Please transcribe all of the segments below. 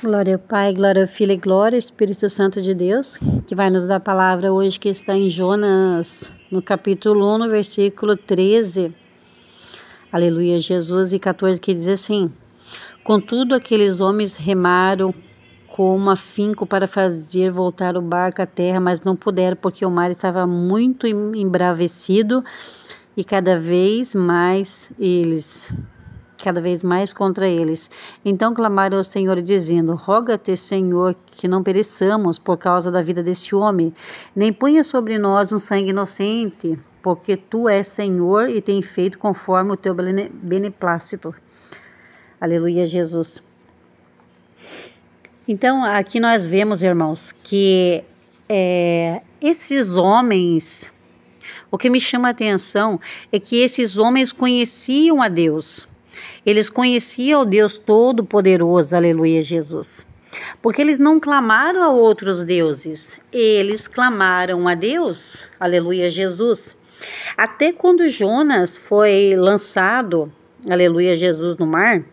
Glória ao Pai, glória ao Filho e glória ao Espírito Santo de Deus, que vai nos dar a palavra hoje, que está em Jonas, no capítulo 1, no versículo 13. Aleluia, Jesus, e 14, que diz assim: Contudo, aqueles homens remaram com afinco para fazer voltar o barco à terra, mas não puderam, porque o mar estava muito embravecido e cada vez mais contra eles. Então clamaram ao Senhor, dizendo: Roga-te, Senhor, que não pereçamos por causa da vida desse homem, nem ponha sobre nós um sangue inocente, porque tu és Senhor e tem feito conforme o teu beneplácito. Aleluia, Jesus. Então, aqui nós vemos, irmãos, que esses homens, o que me chama a atenção é que esses homens conheciam a Deus. Eles conheciam o Deus Todo-Poderoso, aleluia, Jesus. Porque eles não clamaram a outros deuses, eles clamaram a Deus, aleluia, Jesus. Até quando Jonas foi lançado, aleluia, Jesus, no mar,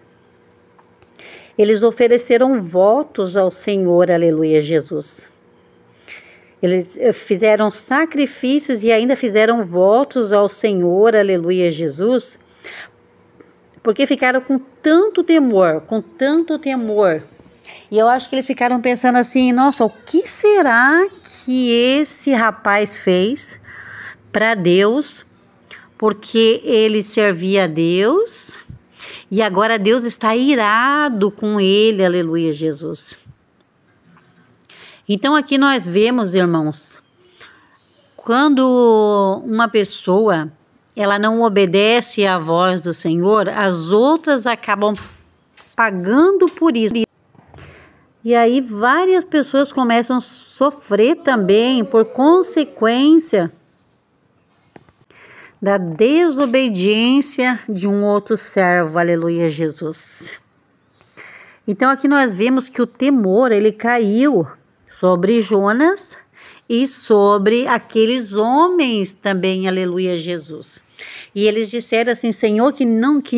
eles ofereceram votos ao Senhor, aleluia, Jesus. Eles fizeram sacrifícios e ainda fizeram votos ao Senhor, aleluia, Jesus, porque ficaram com tanto temor, E eu acho que eles ficaram pensando assim: nossa, o que será que esse rapaz fez para Deus? Porque ele servia a Deus e agora Deus está irado com ele, aleluia, Jesus. Então aqui nós vemos, irmãos, quando uma pessoa ela não obedece à voz do Senhor, as outras acabam pagando por isso. E aí várias pessoas começam a sofrer também por consequência da desobediência de um outro servo, aleluia, Jesus. Então aqui nós vemos que o temor, ele caiu sobre Jonas e sobre aqueles homens também, aleluia, Jesus. E eles disseram assim: Senhor, que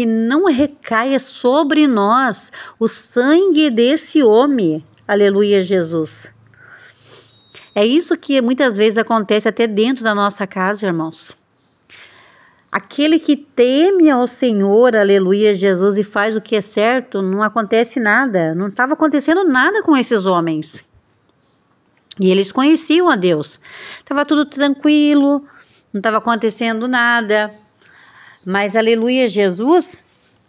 não recaia sobre nós o sangue desse homem, aleluia, Jesus. É isso que muitas vezes acontece até dentro da nossa casa, irmãos. Aquele que teme ao Senhor, aleluia, Jesus, e faz o que é certo, não acontece nada, não estava acontecendo nada com esses homens. E eles conheciam a Deus. Estava tudo tranquilo, não estava acontecendo nada. Mas, aleluia, Jesus,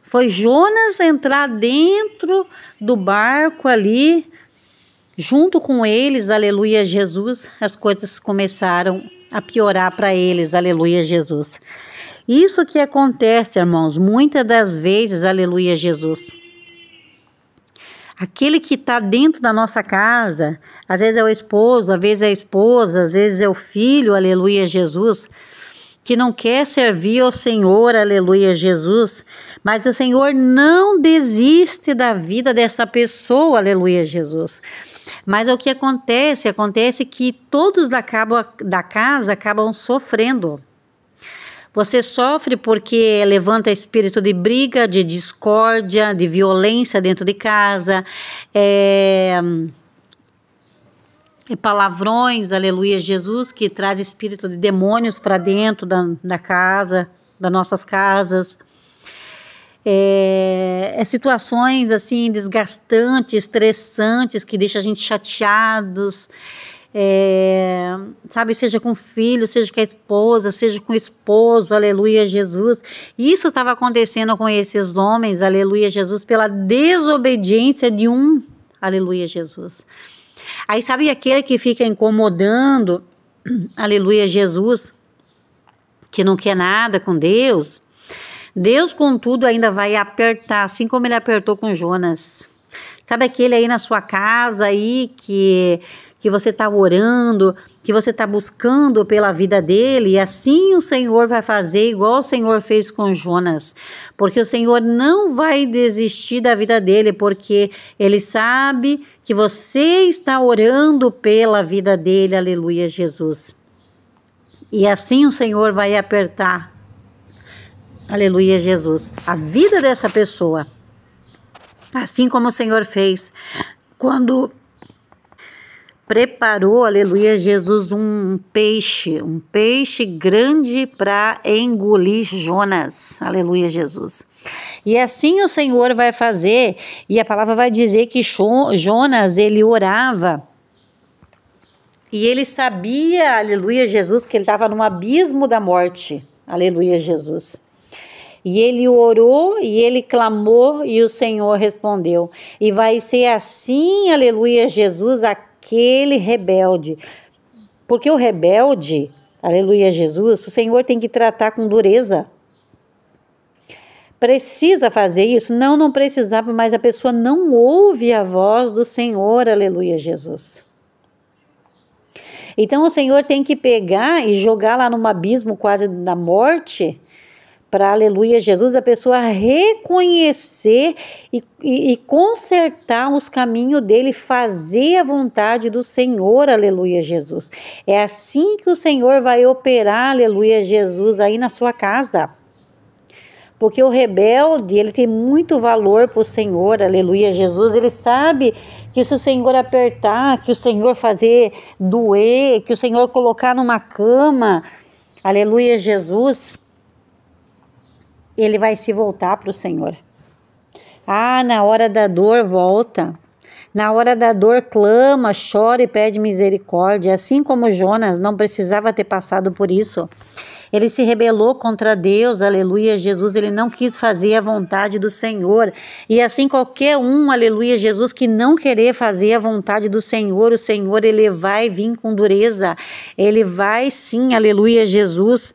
foi Jonas entrar dentro do barco ali, junto com eles, aleluia, Jesus. As coisas começaram a piorar para eles, aleluia, Jesus. Isso que acontece, irmãos, muitas das vezes, aleluia, Jesus. Aquele que está dentro da nossa casa, às vezes é o esposo, às vezes é a esposa, às vezes é o filho, aleluia, Jesus, que não quer servir ao Senhor, aleluia, Jesus, mas o Senhor não desiste da vida dessa pessoa, aleluia, Jesus. Mas o que acontece? Acontece que todos da casa acabam sofrendo. Você sofre porque levanta espírito de briga, de discórdia, de violência dentro de casa, palavrões, aleluia, Jesus, que traz espírito de demônios para dentro da casa, das nossas casas. Situações assim desgastantes, estressantes, que deixam a gente chateados. Sabe, seja com o filho, seja com a esposa, seja com o esposo, aleluia, Jesus. Isso estava acontecendo com esses homens, aleluia, Jesus, pela desobediência de um, aleluia, Jesus. Aí sabe aquele que fica incomodando, aleluia, Jesus, que não quer nada com Deus? Deus, contudo, ainda vai apertar, assim como ele apertou com Jonas. Sabe aquele aí na sua casa aí que você está orando, que você está buscando pela vida dele, e assim o Senhor vai fazer igual o Senhor fez com Jonas, porque o Senhor não vai desistir da vida dele, porque ele sabe que você está orando pela vida dele, aleluia, Jesus. E assim o Senhor vai apertar, aleluia, Jesus, a vida dessa pessoa, assim como o Senhor fez quando preparou, aleluia, Jesus, um peixe grande para engolir Jonas, aleluia, Jesus. E assim o Senhor vai fazer, e a palavra vai dizer que Jonas, ele orava, e ele sabia, aleluia, Jesus, que ele estava no abismo da morte, aleluia, Jesus. E ele orou e ele clamou e o Senhor respondeu. E vai ser assim, aleluia, Jesus, aquele rebelde. Porque o rebelde, aleluia, Jesus, o Senhor tem que tratar com dureza. Precisa fazer isso? Não precisava, mas a pessoa não ouve a voz do Senhor, aleluia, Jesus. Então o Senhor tem que pegar e jogar lá num abismo quase da morte, para, aleluia, Jesus, a pessoa reconhecer e consertar os caminhos dele, fazer a vontade do Senhor, aleluia, Jesus. É assim que o Senhor vai operar, aleluia, Jesus, aí na sua casa. Porque o rebelde, ele tem muito valor para o Senhor, aleluia, Jesus. Ele sabe que se o Senhor apertar, que o Senhor fazer doer, que o Senhor colocar numa cama, aleluia, Jesus, ele vai se voltar para o Senhor. Na hora da dor volta. Na hora da dor clama, chora e pede misericórdia. Assim como Jonas não precisava ter passado por isso. Ele se rebelou contra Deus, aleluia, Jesus. Ele não quis fazer a vontade do Senhor. E assim qualquer um, aleluia, Jesus, que não querer fazer a vontade do Senhor, o Senhor, ele vai vir com dureza. Ele vai sim, aleluia, Jesus.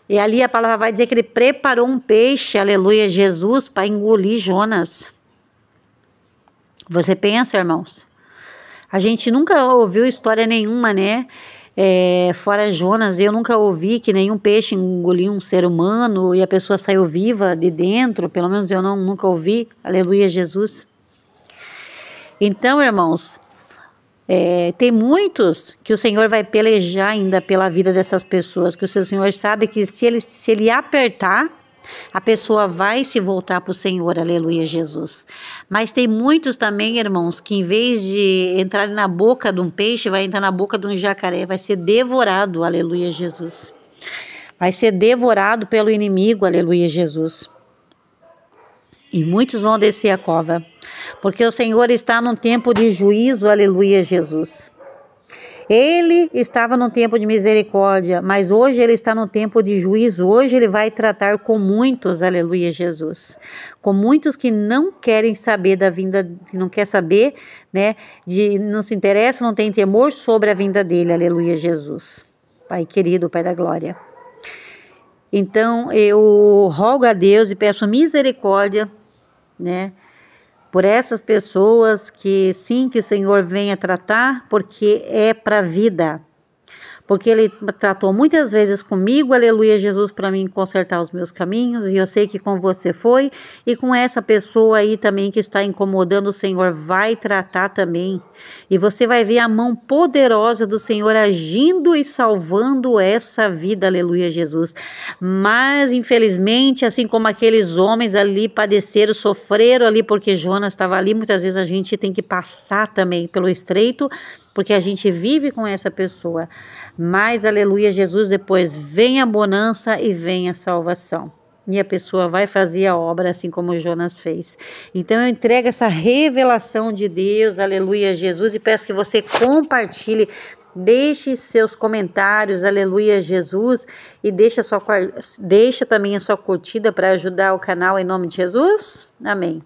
E ali a palavra vai dizer que ele preparou um peixe, aleluia, Jesus, para engolir Jonas. Você pensa, irmãos? A gente nunca ouviu história nenhuma, né? Fora Jonas, eu nunca ouvi que nenhum peixe engoliu um ser humano e a pessoa saiu viva de dentro. Pelo menos eu nunca ouvi, aleluia, Jesus. Então, irmãos, tem muitos que o Senhor vai pelejar ainda pela vida dessas pessoas, que o seu Senhor sabe que se ele apertar, a pessoa vai se voltar para o Senhor, aleluia, Jesus. Mas tem muitos também, irmãos, que em vez de entrar na boca de um peixe, vai entrar na boca de um jacaré, vai ser devorado, aleluia, Jesus. Vai ser devorado pelo inimigo, aleluia, Jesus. E muitos vão descer a cova, porque o Senhor está num tempo de juízo, aleluia, Jesus. Ele estava num tempo de misericórdia, mas hoje ele está no tempo de juízo. Hoje ele vai tratar com muitos, aleluia, Jesus. Com muitos que não querem saber da vinda, que não quer saber, né? Não se interessa, não tem temor sobre a vinda dele, aleluia, Jesus. Pai querido, Pai da glória. Então eu rogo a Deus e peço misericórdia, né? Por essas pessoas que sim, que o Senhor venha tratar, porque é para a vida. Porque Ele tratou muitas vezes comigo, aleluia, Jesus, para mim consertar os meus caminhos, e eu sei que com você foi, e com essa pessoa aí também que está incomodando, o Senhor vai tratar também. E você vai ver a mão poderosa do Senhor agindo e salvando essa vida, aleluia, Jesus. Mas, infelizmente, assim como aqueles homens ali padeceram, sofreram ali, porque Jonas estava ali, muitas vezes a gente tem que passar também pelo estreito, porque a gente vive com essa pessoa. Mas, aleluia, Jesus, depois vem a bonança e vem a salvação. E a pessoa vai fazer a obra assim como Jonas fez. Então eu entrego essa revelação de Deus, aleluia, Jesus, e peço que você compartilhe, deixe seus comentários, aleluia, Jesus, e deixa também a sua curtida para ajudar o canal em nome de Jesus. Amém.